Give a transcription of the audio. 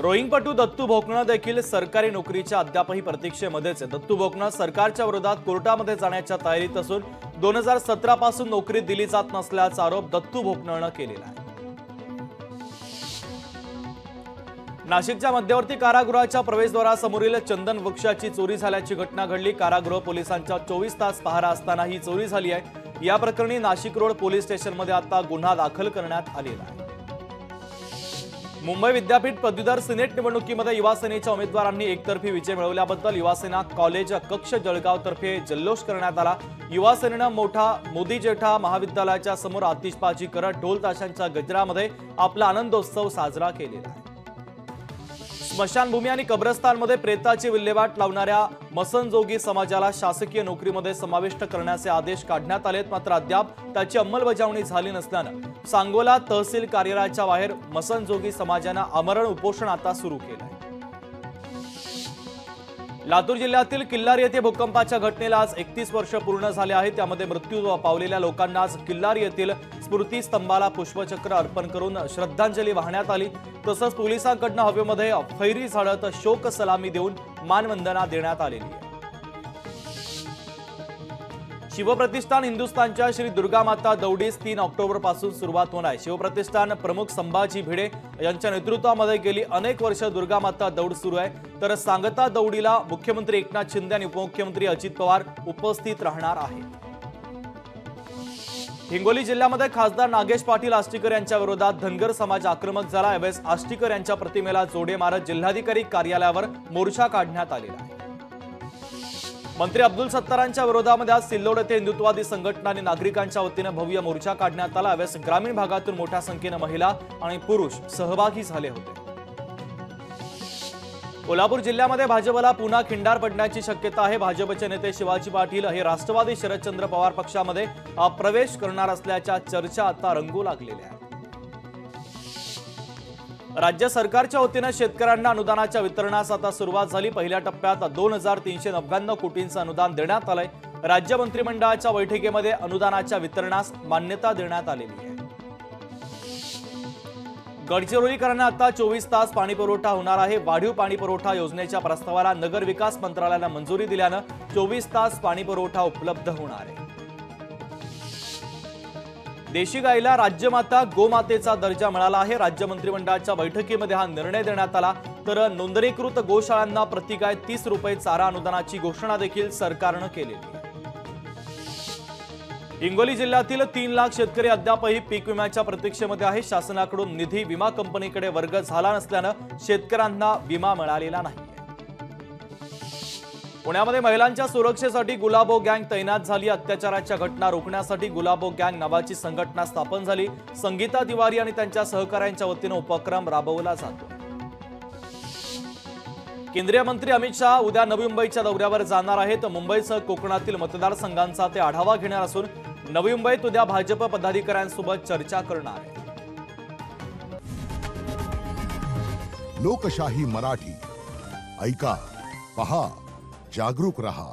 रोईंगपटू दत्तू भोकनळ देखील सरकारी नोकरीच्या अद्यापही प्रतीक्षेमध्येच आहे। दत्तू भोकनळ सरकारच्या विरोधात कोर्टामध्ये जाण्याच्या तयारीत असून 2017 पासून नोकरी दिली जात नसल्याचा आरोप दत्तू भोकनळने केलेला आहे। नाशिकच्या मध्यवर्ती कारागृहाच्या प्रवेशद्वारासमोरील चंदन वृक्षाची चोरी झाल्याची घटना घडली। कारागृह पोलिसांच्या 24 तास पहारा असताना ही चोरी झाली आहे। या प्रकरणी नाशिक रोड पोलीस स्टेशनमध्ये आता गुन्हा दाखल करण्यात आलेला आहे। मुंबई विद्यापीठ पदवीधर सिनेट निवडणुकीमध्ये युवासेनेच्या उमेदवारांनी एकतर्फी विजय मिळवल्याबद्दल युवासेना कॉलेज कक्ष जळगाव तर्फे जल्लोष करण्यात आला। युवासेनेने मोठा मोदी जेठा महाविद्यालयाच्या समोर आतिषबाजी करत ढोल ताशांच्या गजरामध्ये आपला आनंदोत्सव साजरा केलेला आहे। स्मशानभूमी आणि कब्रस्तानमध्ये प्रेताची विल्हेवाट लावणाऱ्या मसनजोगी समाजाला शासकीय नोकरीमध्ये समाविष्ट करण्याचे आदेश काढण्यात आलेत, मात्र अद्याप त्याची अंमलबजावणी झाली नसल्यानं सांगोला तहसील कार्यालयाच्या बाहेर मसनजोगी समाजाने आमरण उपोषण आता सुरू केलं आहे। लातूर जिल्ह्यातील किल्लारी येथे भूकंपाच्या घटनेला आज 31 वर्ष पूर्ण झाले आहेत। त्यामध्ये मृत्यू पावलेल्या लोकांना आज किल्लारी येथील स्मृतिस्तंभाला पुष्पचक्र अर्पण करून श्रद्धांजली वाहण्यात आली। तसंच पोलिसांकडून हवेमध्ये फैरी झाडत शोक सलामी देऊन मानवंदना देण्यात आलेली आहे। शिवप्रतिष्ठान हिंदुस्थानच्या श्री दुर्गा माता दौडीस 3 ऑक्टोबर पासून सुरुवात होणार आहे। शिवप्रतिष्ठान प्रमुख संभाजी भिडे यांच्या नेतृत्वामध्ये गेली अनेक वर्ष दुर्गा माता दौड सुरू आहे। तर सांगता दौडीला मुख्यमंत्री एकनाथ शिंदे आणि उपमुख्यमंत्री अजित पवार उपस्थित राहणार आहेत। हिंगोली जिल्ह्यामध्ये खासदार नागेश पाटील आष्टीकर यांच्या विरोधात धनगर समाज आक्रमक झाला। यावेळेस आष्टीकर यांच्या प्रतिमेला जोडे मारत जिल्हाधिकारी कार्यालयावर मोर्चा काढण्यात आलेला आहे। मंत्री अब्दुल सत्तारांच्या विरोधामध्ये आज सिल्लोड येथे हिंदुत्ववादी संघटना आणि नागरिकांच्या वतीने भव्य मोर्चा काढण्यात आला। यावेळेस ग्रामीण भागातून मोठ्या संख्येने महिला आणि पुरुष सहभागी झाले होते। कोल्हापूर जिल्ह्यामध्ये भाजपला पुन्हा खिंडार पडण्याची शक्यता आहे। भाजपचे नेते शिवाजी पाटील हे राष्ट्रवादी शरदचंद्र पवार पक्षामध्ये प्रवेश करणार असल्याच्या चर्चा आता रंगू लागलेल्या आहेत। राज्य सरकारच्या वतीने शेतकऱ्यांना अनुदानाच्या वितरणास आता सुरुवात झाली। पहिल्या टप्प्यात 2399 कोटींचं अनुदान देण्यात आलंय। राज्य मंत्रिमंडळाच्या बैठकीमध्ये अनुदानाच्या वितरणास मान्यता देण्यात आलेली आहे। गडचिरोलीकरांना आता 24 तास पाणी पुरवठा होणार आहे। वाढीव पाणी पुरवठा योजनेच्या प्रस्तावाला नगर विकास मंत्रालयाने मंजुरी दिल्यानं 24 तास पाणी पुरवठा उपलब्ध होणार आहे। देशी गायीला राज्यमाता गोमातेचा दर्जा मिळाला आहे। राज्य मंत्रिमंडळाच्या बैठकीमध्ये हा निर्णय देण्यात आला। तर नोंदणीकृत गोशाळांना प्रति गाय 30 रुपये चारा अनुदानाची घोषणा देखील सरकारने केलेली आहे। हिंगोली जिल्ह्यातील 3 लाख शेतकरी अद्यापही पीक विम्याच्या प्रतीक्षेमध्ये आहे। शासनाकडून निधी विमा कंपनीकडे वर्ग झाला नसल्यानं शेतकऱ्यांना विमा मिळालेला नाही। पुण्यामध्ये महिलांच्या सुरक्षेसाठी गुलाबो गँग तैनात झाली। अत्याचाराच्या घटना रोखण्यासाठी गुलाबो गँग नावाची संघटना स्थापन झाली। संगीता तिवारी आणि त्यांच्या सहकाऱ्यांच्या वतीने उपक्रम राबवला जातो। केंद्रीय मंत्री अमित शहा उद्या नवी मुंबईच्या दौऱ्यावर जाणार आहेत। मुंबईसह कोकणातील मतदारसंघांचा ते आढावा घेणार असून नवी मुंबईत उद्या भाजप पदाधिकाऱ्यांसोबत चर्चा करणार आहेत। लोकशाही मराठी ऐका, पहा, जागरूक रहा।